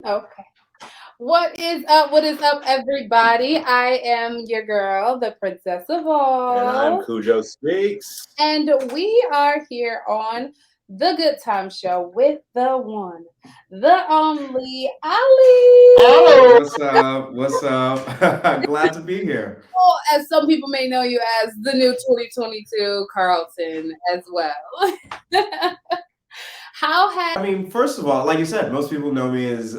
Okay. What is up? What is up, everybody? I am your girl, the princess of And I'm all. Kujo Speaks. And we are here on the Good Time Show with the one, the only Ali. Oh, What's up? What's up? Glad to be here. Or as some people may know you as the new 2022 Carlton as well. How has I mean, first of all, like you said, most people know me as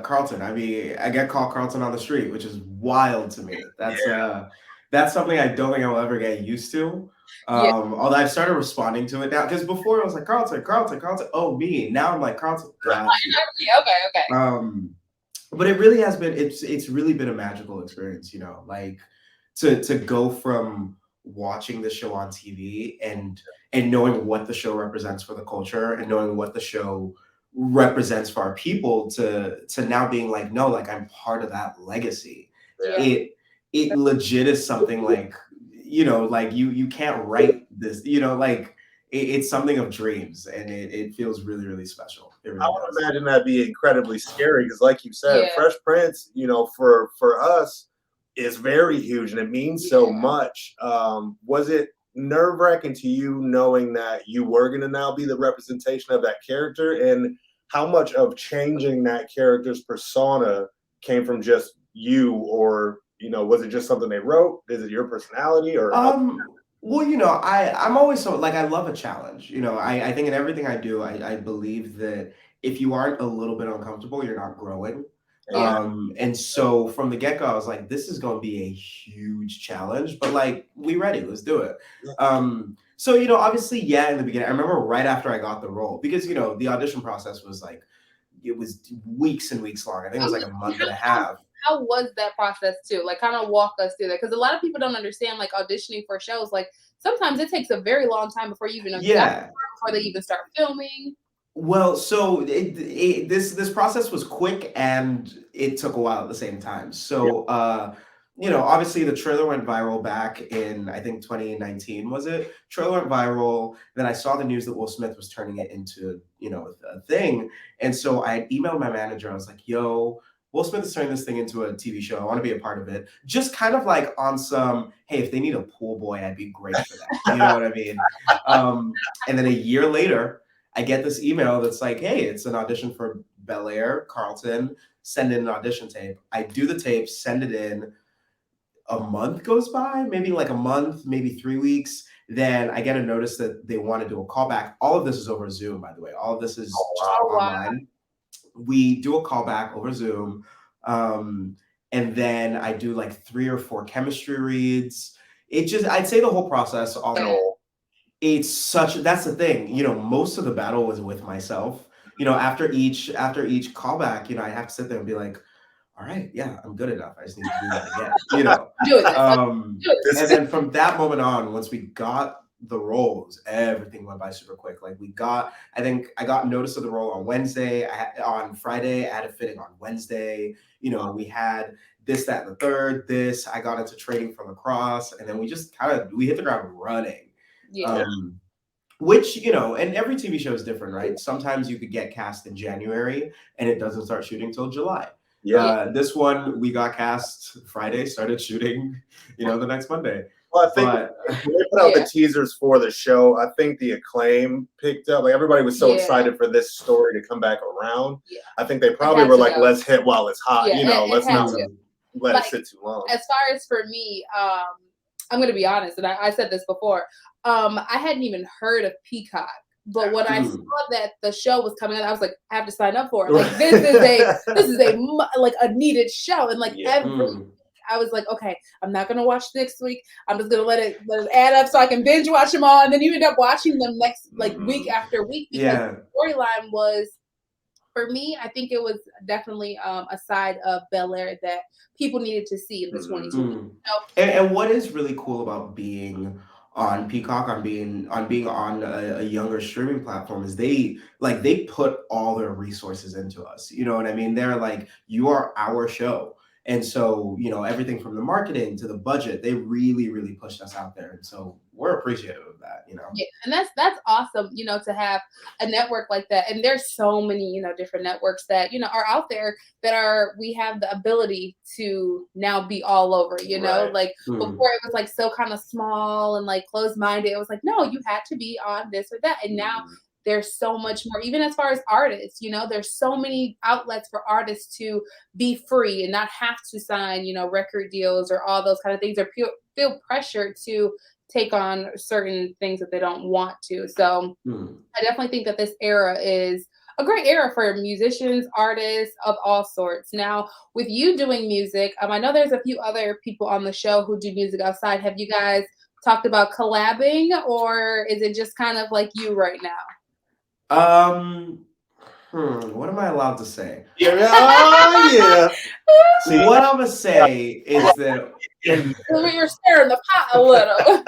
Carlton. I mean, I get called Carlton on the street, which is wild to me. That's something I don't think I will ever get used to. yeah, Although I've started responding to it now, because before I was like Carlton, Carlton, Carlton. Oh, me. Now I'm like Carlton. Got you. okay, okay. Um, but it really has been. It's really been a magical experience. Like to go from watching the show on TV and knowing what the show represents for the culture and knowing what the show represents for our people to now being like, no, like I'm part of that legacy. Yeah. It legit is something like, like you can't write this, like it's something of dreams, and it feels really, really special. It I really would does. imagine that'd be incredibly scary because, like you said, Yeah. Fresh Prince, for us, is very huge and it means so Yeah. much. Was it nerve wracking to you knowing that you were going to now be the representation of that character, and how much of changing that character's persona came from just you, or was it just something they wrote? Is it your personality, or how? Well, I'm always so like I love a challenge. I think in everything I do, I believe that if you aren't a little bit uncomfortable, you're not growing. Yeah. And so from the get-go, I was like, this is gonna be a huge challenge, but like we ready, let's do it. So obviously, yeah, in the beginning, I remember right after I got the role, because the audition process was like it was weeks and weeks long. I think it was like a month and a half. How was that process too? Like, kind of walk us through that, because a lot of people don't understand, like, auditioning for shows. Like, sometimes it takes a very long time before you even know you got Yeah. before they even start filming. Well, so this process was quick and it took a while at the same time. Yeah. So obviously the trailer went viral back in, I think, 2019, was it? Trailer went viral. Then I saw the news that Will Smith was turning it into, a thing. And so I emailed my manager. I was like, yo, Will Smith is turning this thing into a TV show. I want to be a part of it. Just kind of like on some, hey, if they need a pool boy, I'd be great for that. You know what I mean? And then a year later, I get this email that's like, hey, it's an audition for Bel Air, Carlton, send in an audition tape. I do the tape, send it in. A month goes by, maybe like a month, maybe 3 weeks. Then I get a notice that they want to do a callback. All of this is over Zoom, by the way. All of this is just Oh wow. online. We do a callback over Zoom. And then I do like 3 or 4 chemistry reads. I'd say the whole process all in all, that's the thing, most of the battle was with myself. After each callback, I have to sit there and be like, all right, yeah, I'm good enough, I just need to do that again. Doing this. Do This And is then from that moment on, once we got the roles, everything went by super quick. Like I think I got notice of the role on Wednesday. On Friday, I had a fitting on Wednesday. We had this, that, and the third. I got into training for lacrosse, and then we hit the ground running. Yeah. Which, and every TV show is different, right? Sometimes you could get cast in January and it doesn't start shooting till July. yeah. This one, we got cast Friday, started shooting, the next Monday. Well, I think But when they put out Yeah. the teasers for the show, I think the acclaim picked up. Like everybody was so Yeah. excited for this story to come back around. Yeah. I think they probably had were to like, go. "Let's hit while it's hot." Yeah, it Let's had not to. let Like, it sit too long. As far as for me, I'm gonna be honest, and I said this before. I hadn't even heard of Peacock. But when I saw that the show was coming out, I was like, I have to sign up for it. Like, this is a like a needed show, and like Yeah. every week I was like, okay, I'm not gonna watch next week. I'm just gonna let it add up so I can binge watch them all, and then you end up watching them next week after week, because Yeah. the storyline was, for me, I think it was definitely a side of Bel Air that people needed to see in the 2020. And what is really cool about being on Peacock, on being on a younger streaming platform, is they put all their resources into us. You know what I mean? They're like, you are our show. And so, everything from the marketing to the budget, they really, really pushed us out there. And so we're appreciative of that, you know. Yeah, and that's awesome, you know, to have a network like that. And there's so many, you know, different networks that, you know, are out there that we have the ability to now be all over, you know, Right. like before it was like so kind of small and like closed minded. It was like, no, you had to be on this or that. And now there's so much more, even as far as artists, you know, there's so many outlets for artists to be free and not have to sign, you know, record deals or all those kind of things, or feel pressured to take on certain things that they don't want to. So I definitely think that this era is a great era for musicians, artists of all sorts. Now, with you doing music, I know there's a few other people on the show who do music outside. Have you guys talked about collabing, or is it just kind of like you right now? What am I allowed to say? Yeah. Oh, yeah. See, what I'm gonna say is that You're stirring the pot a little.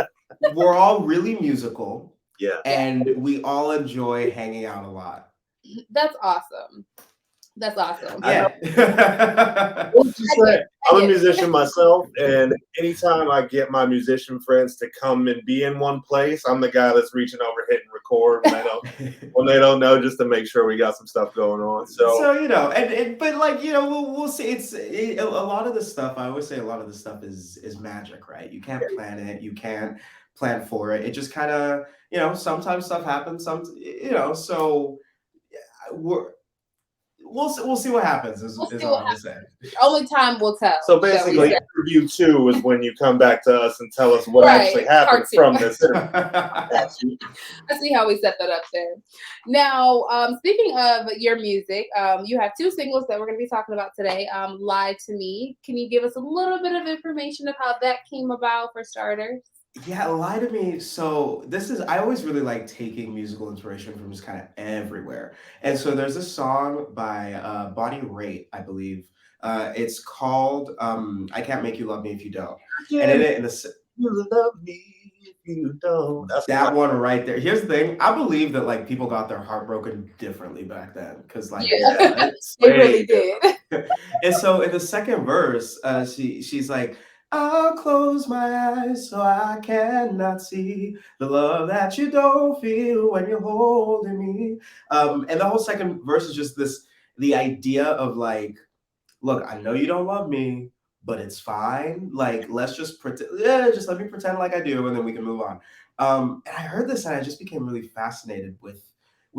we're all really musical. Yeah. And we all enjoy hanging out a lot. That's awesome. That's awesome. Yeah. I'm a musician myself, and anytime I get my musician friends to come and be in one place, I'm the guy that's reaching over, hitting record when they don't know, just to make sure we got some stuff going on. So you know, but like, you know, we'll see. A lot of this stuff. I always say a lot of this stuff is magic, right? You can't plan it. You can't plan for it. It just kind of, you know, sometimes stuff happens. You know, so we'll see what happens. Is all I'm saying. Only time will tell. So basically, interview 2 is when you come back to us and tell us what actually happened from this interview. I see how we set that up there. Now, speaking of your music, you have 2 singles that we're going to be talking about today. "Lie to Me." Can you give us a little bit of information of how that came about, for starters? Yeah, "Lie to Me." So I always really like taking musical inspiration from just kind of everywhere. And so there's a song by Bonnie Raitt, I believe. It's called "I Can't Make You Love Me If You Don't." And in it, you love me if you don't. That's that one right there. Here's the thing: I believe that like people got their heart broken differently back then, because like they really did. And so in the second verse, she's like, "I'll close my eyes so I cannot see the love that you don't feel when you're holding me." And the whole second verse is just the idea of like, look, I know you don't love me, but it's fine. Like, let's just pretend, just let me pretend like I do, and then we can move on. And I heard this and I just became really fascinated with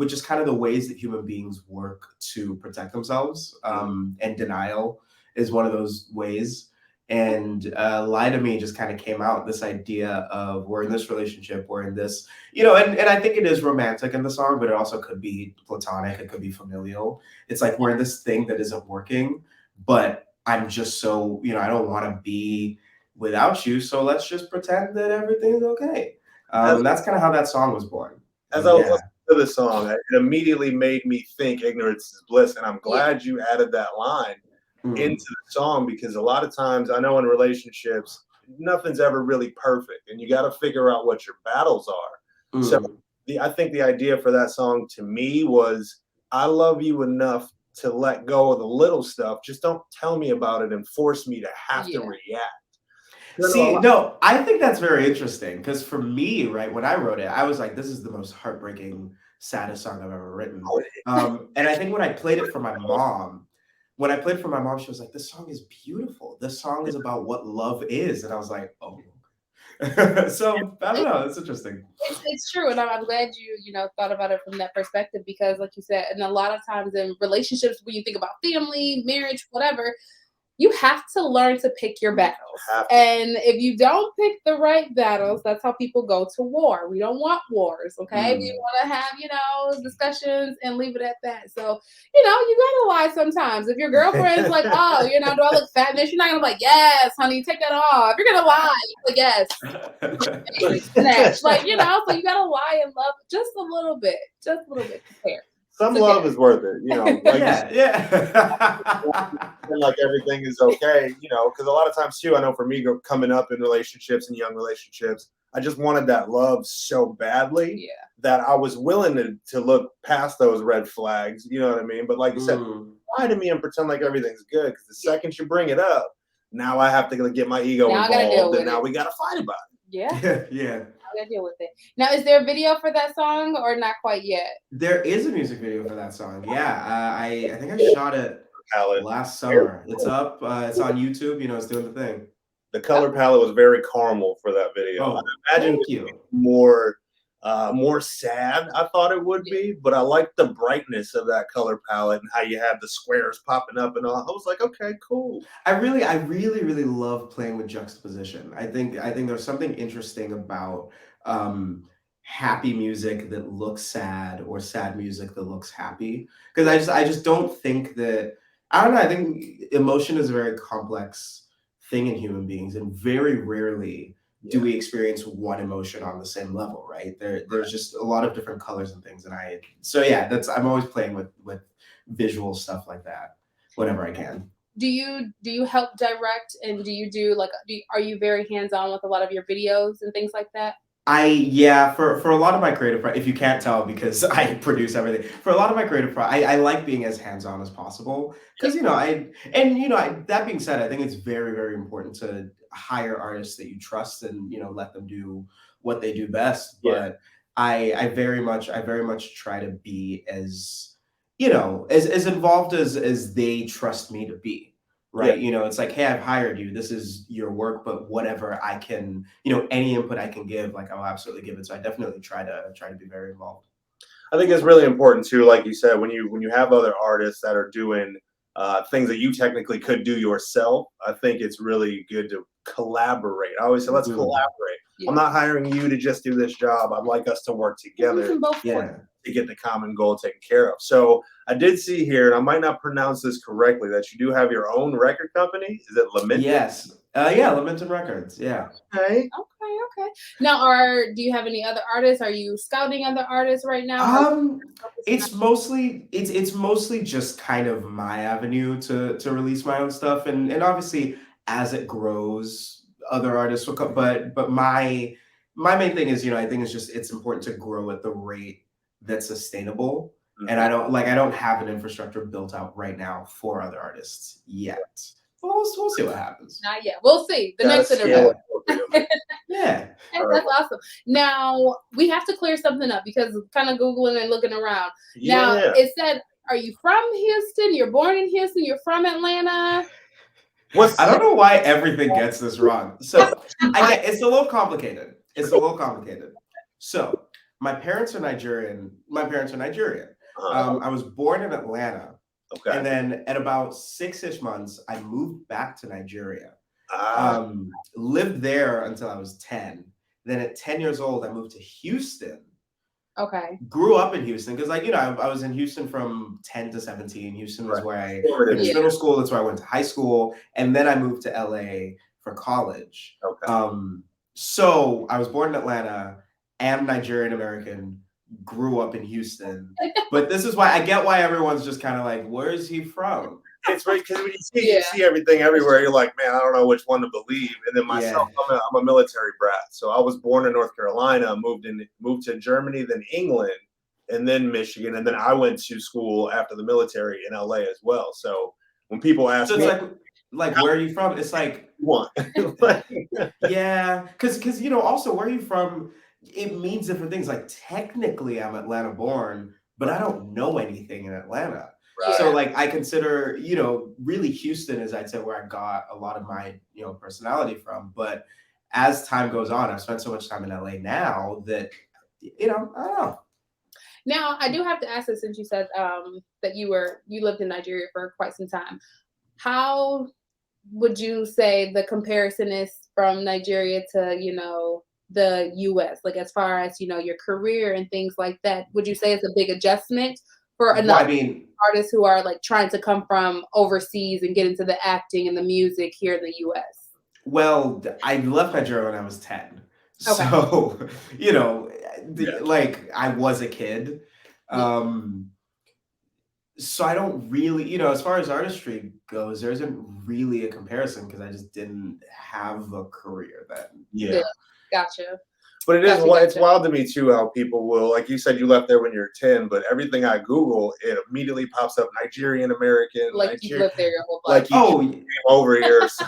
just kind of the ways that human beings work to protect themselves. And denial is one of those ways. And "Lie to Me" just kind of came out, this idea of we're in this relationship, we're in this, you know, and I think it is romantic in the song, but it also could be platonic, it could be familial. It's like we're in this thing that isn't working, but I'm just so, you know, I don't want to be without you, so let's just pretend that everything's okay. And that's kind of how that song was born. As I was listening to the song, it immediately made me think ignorance is bliss, and I'm glad you added that line into the song, because a lot of times I know in relationships nothing's ever really perfect, and you got to figure out what your battles are. So I think the idea for that song to me was, I love you enough to let go of the little stuff, just don't tell me about it and force me to have to react. See, no, I think that's very interesting, because for me, right, when I wrote it, I was like, this is the most heartbreaking, saddest song I've ever written. And I think when I played it for my mom, she was like, this song is beautiful. This song is about what love is. And I was like, oh. So I don't know. It's interesting. It's true. And I'm glad you thought about it from that perspective, because like you said, and a lot of times in relationships, when you think about family, marriage, whatever, you have to learn to pick your battles. And if you don't pick the right battles, that's how people go to war. We don't want wars, okay? We want to have, discussions and leave it at that. So, you gotta lie sometimes. If your girlfriend's like, oh, do I look fat? And you're not gonna be like, yes, honey, take that off. You're gonna lie. Like, yes. Snatch. Like, so you gotta lie and love just a little bit. Just a little bit. Compare. Some love is worth it, Like and like everything is okay, because a lot of times too, I know for me coming up in relationships and young relationships, I just wanted that love so badly that I was willing to look past those red flags. You know what I mean? But like you said, lie to me and pretend like everything's good, because the second you bring it up, now I have to get my ego involved, and now we got to fight about it. Yeah. Yeah. gotta deal with it. Now, is there a video for that song or not quite yet? There is a music video for that song. Yeah, I think I shot it Palette. last summer. It's up. It's on YouTube. You know, it's doing the thing. The color palette was very caramel for that video. Oh, I imagine thank you. more sad. I thought it would be, but I like the brightness of that color palette and how you have the squares popping up and all. I was like, okay, cool. I really love playing with juxtaposition. I think there's something interesting about happy music that looks sad or sad music that looks happy. Because I just don't think that I don't know. I think emotion is a very complex thing in human beings, and very rarely do we experience one emotion on the same level, right? There's just a lot of different colors and things, and I'm always playing with visual stuff like that whenever I can. Do you help direct, and do you do like are you very hands-on with a lot of your videos and things like that? For a lot of my if you can't tell because I produce everything, for a lot of my I like being as hands-on as possible because that being said, I think it's very important to hire artists that you trust and let them do what they do best. But I very much try to be as as involved as they trust me to be. Right. It's like, hey, I've hired you. This is your work, but whatever I can, any input I can give, like I'll absolutely give it. So I definitely try to be very involved. I think it's really important too, like you said, when you have other artists that are doing things that you technically could do yourself. I think it's really good to collaborate. I always say, let's collaborate. Yeah. I'm not hiring you to just do this job. I'd like us to work together to get the common goal taken care of. So I did see here, and I might not pronounce this correctly, that you do have your own record company. Is it Lamented? Yes. Lamented Records. Yeah. Okay. Now, do you have any other artists? Are you scouting other artists right now? It's mostly just kind of my avenue to release my own stuff, and obviously as it grows, other artists will come. But my main thing is, I think it's important to grow at the rate that's sustainable. Mm-hmm. And I don't have an infrastructure built out right now for other artists yet. We'll see what happens. Not yet. We'll see. The next interview. Yeah. That's awesome. Now, we have to clear something up because kind of Googling and looking around. Now, it said, are you from Houston? You're born in Houston? You're from Atlanta? I don't know why everything gets this wrong. So it's a little complicated. So my parents are Nigerian. I was born in Atlanta. Okay. And then at about 6-ish months, I moved back to Nigeria. Lived there until I was 10. Then at 10 years old, I moved to Houston. Okay. Grew up in Houston because, I was in Houston from 10 to 17. Houston was where I finished middle school. That's where I went to high school. And then I moved to LA for college. Okay. So I was born in Atlanta, am Nigerian American, grew up in Houston. But this is why I get why everyone's just kind of like, where is he from? It's right because when you see everything everywhere, you're like, man, I don't know which one to believe. And then myself, I'm a military brat. So I was born in North Carolina, moved to Germany, then England, and then Michigan, and then I went to school after the military in LA as well. So when people ask me, it's like where are you from? It's like one. Yeah, because also where are you from? It means different things. Like technically, I'm Atlanta born, but I don't know anything in Atlanta. Right. So I consider, really Houston is, I'd say, where I got a lot of my, personality from. But as time goes on, I've spent so much time in LA now that, I don't know. Now, I do have to ask this since you said that you lived in Nigeria for quite some time. How would you say the comparison is from Nigeria to, the U.S., like as far as, your career and things like that? Would you say it's a big adjustment for artists who are trying to come from overseas and get into the acting and the music here in the U.S.? Well, I left Nigeria when I was 10. Okay. So, I was a kid. So I don't really, as far as artistry goes, there isn't really a comparison because I just didn't have a career then. Yeah. Gotcha. But it is, it's wild to me too how people will, like you said, you left there when you're 10, but everything I Google, it immediately pops up Nigerian American, like you lived there your whole life. Like you came over here. So,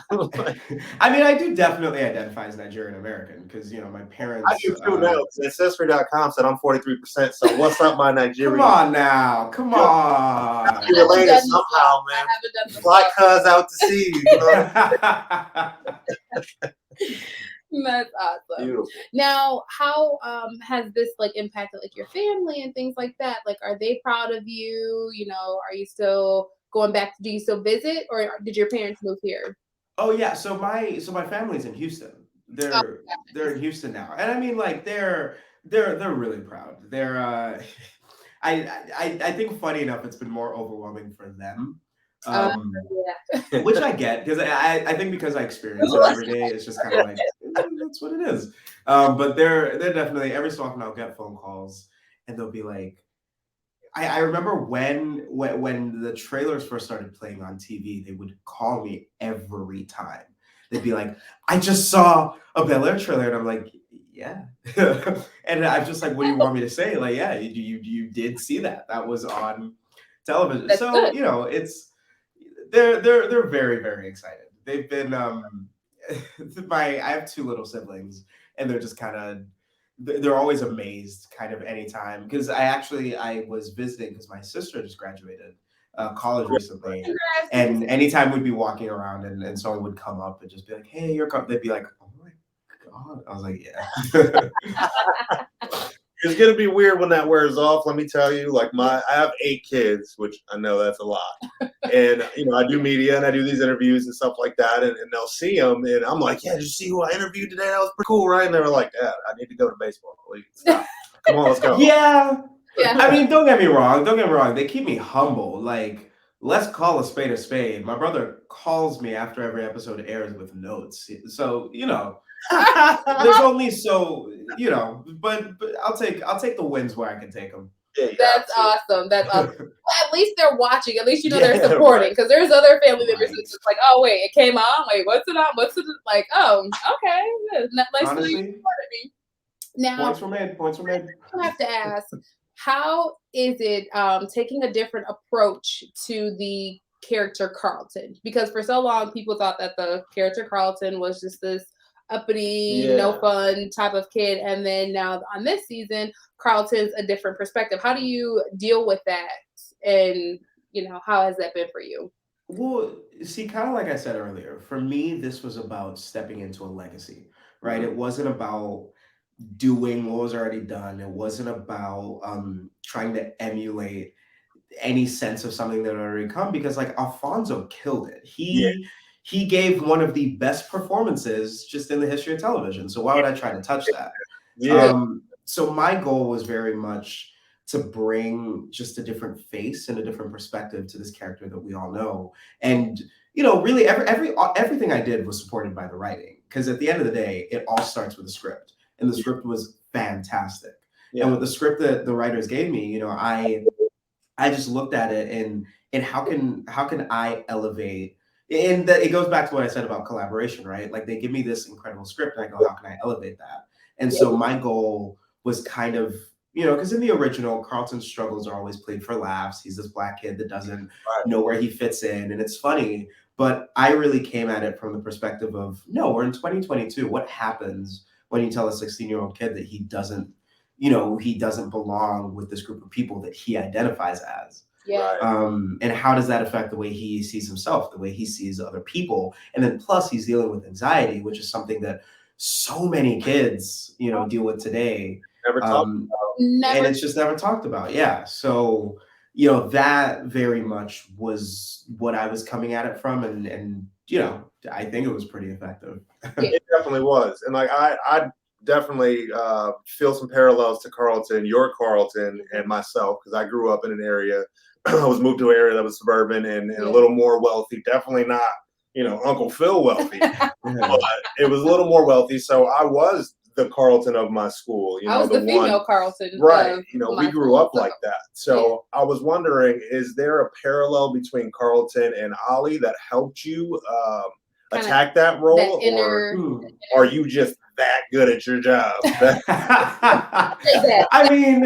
I mean, I do definitely identify as Nigerian American because my parents. I do too now. Ancestry.com said I'm 43%. So what's up, my Nigerian? Come on now, come on. You're related somehow, man. Fly cuz out to see you. That's awesome. Beautiful. Now, how has this like impacted like your family and things like that? Like, are they proud of you? Are you still going back? Do you still visit, or did your parents move here? Oh yeah, so my family's in Houston. They're in Houston now, and I mean, like they're really proud. They're I think funny enough, it's been more overwhelming for them. Which I get because I think because I experience it every day, it's just kind of like that's what it is. But they're definitely every so often I'll get phone calls and they'll be like, I remember when the trailers first started playing on TV, they would call me every time. They'd be like, I just saw a Bel Air trailer, and I'm like, yeah. And I'm just like, what do you want me to say? Like, yeah, you did see that. That was on television. That's so good. It's. They're very, very excited. They've been I have 2 little siblings, and they're just kind of they're always amazed kind of anytime because I was visiting because my sister just graduated college recently, and anytime we'd be walking around and someone would come up and just be like, hey, they'd be like, oh my God. I was like, yeah. It's gonna be weird when that wears off. Let me tell you, like I have 8 kids, which I know that's a lot, and I do media and I do these interviews and stuff like that, and they'll see them, and I'm like, yeah, did you see who I interviewed today? That was pretty cool, right? And they were like, Dad, I need to go to baseball. Please stop. Come on, let's go. Yeah. I mean, don't get me wrong. They keep me humble. Like, let's call a spade a spade. My brother calls me after every episode airs with notes, so there's only so but I'll take the wins where I can take them. Yeah, that's awesome. That's awesome. Well, at least they're watching. At least they're supporting. Because there's other family members who's just like, oh wait, it came on. Wait, what's it on? What's it like? Oh, okay. Nice to you supported me. Now, points were made. I have to ask, how is it taking a different approach to the character Carlton? Because for so long, people thought that the character Carlton was just this uppity, no fun type of kid, and then now on this season, Carlton's a different perspective. How do you deal with that, and how has that been for you? Well, see, kind of like I said earlier, for me, this was about stepping into a legacy, right? It wasn't about doing what was already done. It wasn't about trying to emulate any sense of something that had already come, because like Alfonso killed it. He gave one of the best performances just in the history of television. So why would I try to touch that? So my goal was very much to bring just a different face and a different perspective to this character that we all know. And really everything I did was supported by the writing, because at the end of the day, it all starts with a script, and the script was fantastic. And with the script that the writers gave me, I just looked at it and how can I elevate. And it goes back to what I said about collaboration, right? Like they give me this incredible script and I go, how can I elevate that? And so my goal was kind of, because in the original, Carlton's struggles are always played for laughs. He's this Black kid that doesn't know where he fits in, and it's funny. But I really came at it from the perspective of, no, we're in 2022. What happens when you tell a 16-year-old kid that he doesn't belong with this group of people that he identifies as? And how does that affect the way he sees himself, the way he sees other people? And then plus he's dealing with anxiety, which is something that so many kids, deal with today. Never talked about. And it's just never talked about. Yeah. So, that very much was what I was coming at it from. And I think it was pretty effective. It definitely was. And like, I definitely feel some parallels to Carlton, your Carlton, and myself, because I grew up in an area. I was moved to an area that was suburban and a little more wealthy. Definitely not, Uncle Phil wealthy, but it was a little more wealthy. So I was the Carlton of my school. I was the female Carlton. Right. We grew up like that. So I was wondering, is there a parallel between Carlton and Ollie that helped you attack that role, that inner, or are you just that good at your job? I mean,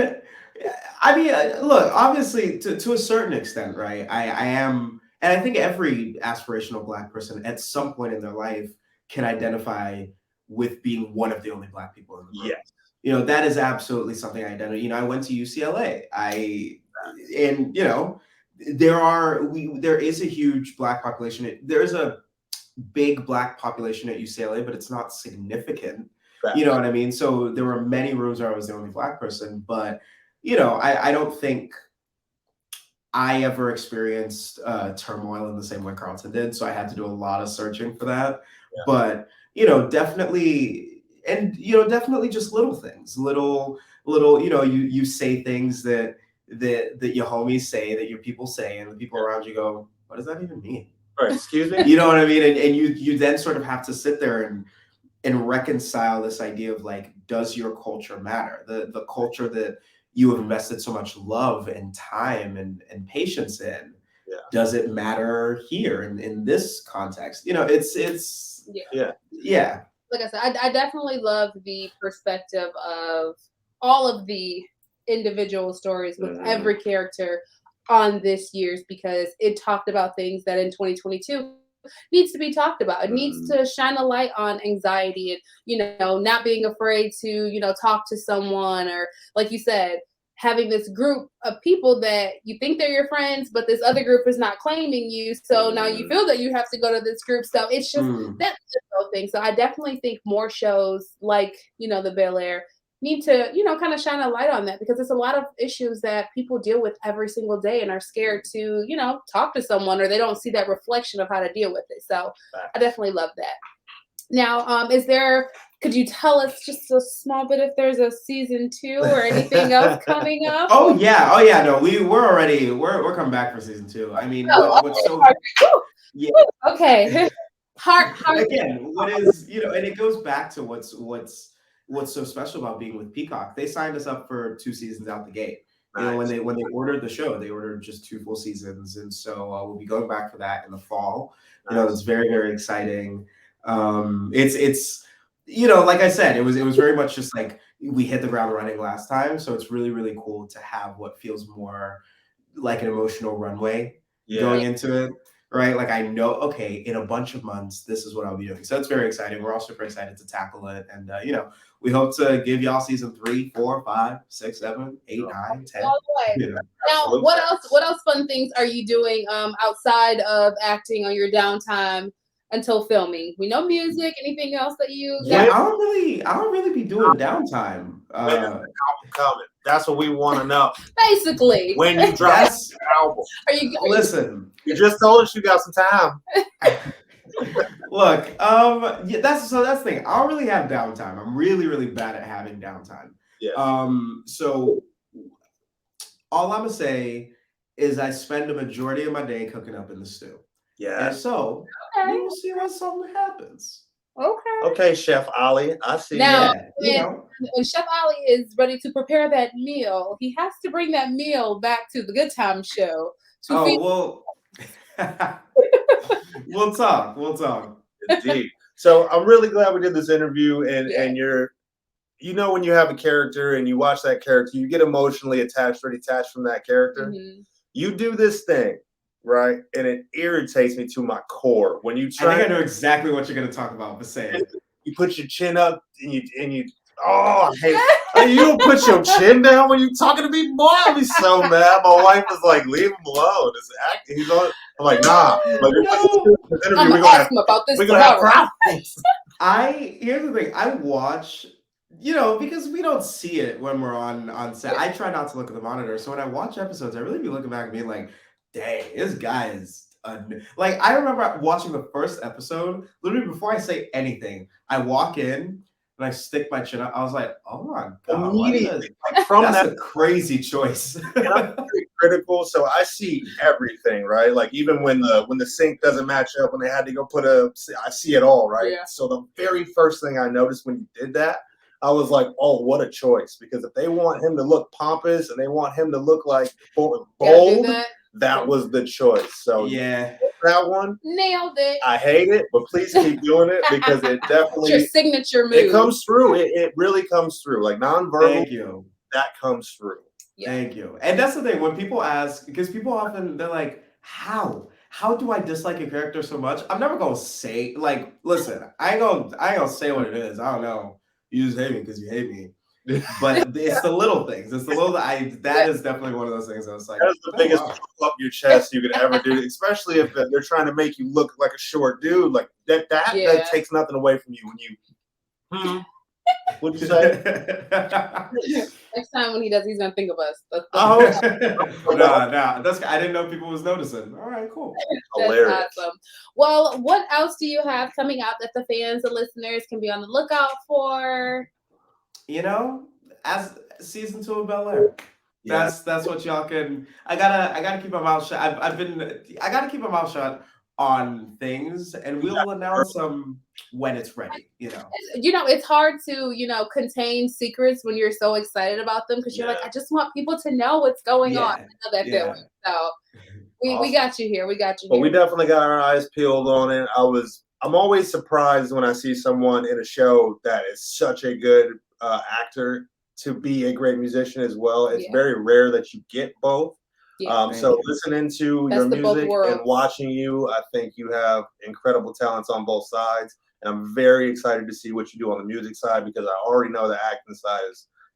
look, obviously, to a certain extent, right? I am, and I think every aspirational Black person at some point in their life can identify with being one of the only Black people in the room. Yes. You know, that is absolutely something I identify. You know, I went to UCLA. And you know, there is a huge Black population. There's a big Black population at UCLA, but it's not significant. You know what I mean? So there were many rooms where I was the only Black person, but you know, I don't think I ever experienced turmoil in the same way Carlton did. So I had to do a lot of searching for that. Yeah. But you know, definitely, and you know, definitely just little things, little. You know, you say things that your homies say, that your people say, and the people around you go, "What does that even mean?" Right, excuse me. You know what I mean? And you then sort of have to sit there and reconcile this idea of like, does your culture matter? The culture that you have invested so much love and time and patience in, does it matter here in this context? You know, it's yeah. Like I said, I definitely love the perspective of all of the individual stories with every character on this year's, because it talked about things that in 2022 needs to be talked about. It needs to shine a light on anxiety and, you know, not being afraid to, you know, talk to someone, or like you said, having this group of people that you think they're your friends, but this other group is not claiming you. So now you feel that you have to go to this group. So it's just that's the whole thing. So I definitely think more shows like, you know, The Bel-Air need to, you know, kind of shine a light on that, because there's a lot of issues that people deal with every single day and are scared to, you know, talk to someone, or they don't see that reflection of how to deal with it. So I definitely love that. Now, could you tell us just a small bit if there's a season 2 or anything else coming up? Oh yeah. No, we're coming back for season 2. I mean, what's so okay. Again, what is, you know, and it goes back to what's so special about being with Peacock. They signed us up for 2 seasons out the gate. You know, when they ordered the show, they ordered just 2 full seasons, and so we'll be going back for that in the fall. You know, it's very, very exciting. It's you know, like I said, it was very much just like we hit the ground running last time, so it's really, really cool to have what feels more like an emotional runway going into it. Right, like I know, okay, in a bunch of months, this is what I'll be doing. So it's very exciting. We're all super excited to tackle it, and you know, we hope to give y'all season 3, 4, 5, 6, 7, 8, 9, 10. You know. Now, what else fun things are you doing outside of acting on your downtime until filming? We know music. Anything else that you? Yeah, I don't really be doing downtime. Coming. That's what we want to know. Basically, when you drop the album, listen. You just told us you got some time. Look, that's the thing. I don't really have downtime. I'm really, really bad at having downtime. Yeah. So all I'm gonna say is I spend the majority of my day cooking up in the stew. Yeah. And so we will see when something happens. Okay, Chef Ali, I see. Now, Yeah, when Chef Ali is ready to prepare that meal, he has to bring that meal back to the Good Tymez Show. Well, we'll talk. Indeed. So I'm really glad we did this interview, and you know, when you have a character and you watch that character, you get emotionally attached or detached from that character. You do this thing, right? And it irritates me to my core when you try. I think I know exactly what you're going to talk about, but say it. You put your chin up and you. Oh, I hate it. You don't put your chin down when you're talking to me, boy. I'll be so mad. My wife was like, "Leave him alone. It's acting." He's on. I'm like, "Nah." Like, I'm gonna ask him about this. We're gonna have problems. Here's the thing. I watch. You know, because we don't see it when we're on set. I try not to look at the monitor. So when I watch episodes, I really be looking back and being like, dang, this guy is like, I remember watching the first episode, literally before I say anything, I walk in and I stick my chin up. I was like, oh my God. Immediately. That's a crazy choice. And I'm very critical, so I see everything, right? Like even when the sync doesn't match up, when they had to go I see it all, right? Yeah. So the very first thing I noticed when you did that, I was like, oh, what a choice. Because if they want him to look pompous and they want him to look like bold, that was the choice. So yeah, that one Nailed it. I hate it, but please keep doing it because it definitely It's your signature move. it comes through. It really comes through. Like nonverbal, thank you. that comes through. Yeah. Thank you. And that's the thing when people ask, because people often they're like, how do I dislike a character so much? I'm never gonna say like, listen, I ain't gonna say what it is. I don't know. You just hate me because you hate me. But it's the little things. It's the little that is definitely one of those things. I was like, That's the biggest pull up your chest you could ever do, especially if they're trying to make you look like a short dude. Like that takes nothing away from you when you. What'd you say? Next time when he does, he's gonna think of us. Nah. I didn't know people was noticing. All right, cool. Hilarious. That's awesome. Well, what else do you have coming out that the fans, the listeners can be on the lookout for? You know, as season 2 of Bel Air. That's what y'all can. I gotta keep my mouth shut. I gotta keep my mouth shut on things, and we'll announce them when it's ready. You know, it's hard to contain secrets when you're so excited about them because you're like, I just want people to know what's going on. I know that feeling. So we got you here. We got you. Well, we definitely got our eyes peeled on it. I'm always surprised when I see someone in a show that is such a good actor to be a great musician as well. It's very rare that you get both. So listening to your music and watching you, I think you have incredible talents on both sides. And I'm very excited to see what you do on the music side because I already know the acting side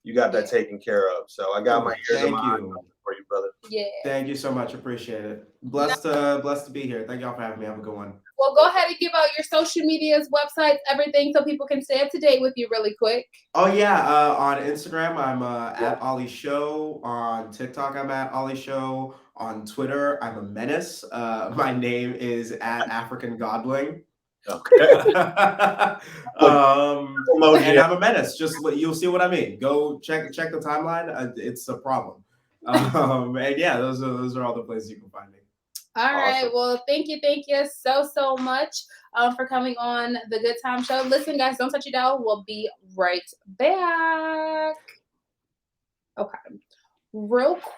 you got that taken care of. So I got my ears and my eyes for you, brother. Yeah. Thank you so much. Appreciate it. Blessed to be here. Thank y'all for having me. Have a good one. Well, go ahead and give out your social medias, websites, everything, so people can stay up to date with you really quick. Oh yeah, on Instagram I'm at Ollie Show. On TikTok I'm at Ollie Show. On Twitter I'm a menace. My name is at African Godling. Okay. And I'm a menace. Just you'll see what I mean. Go check the timeline. It's a problem. And yeah, those are all the places you can find me. All right. Well, thank you so much for coming on the Good Time Show. Listen, guys, don't touch your dial. We'll be right back. Okay. Real quick.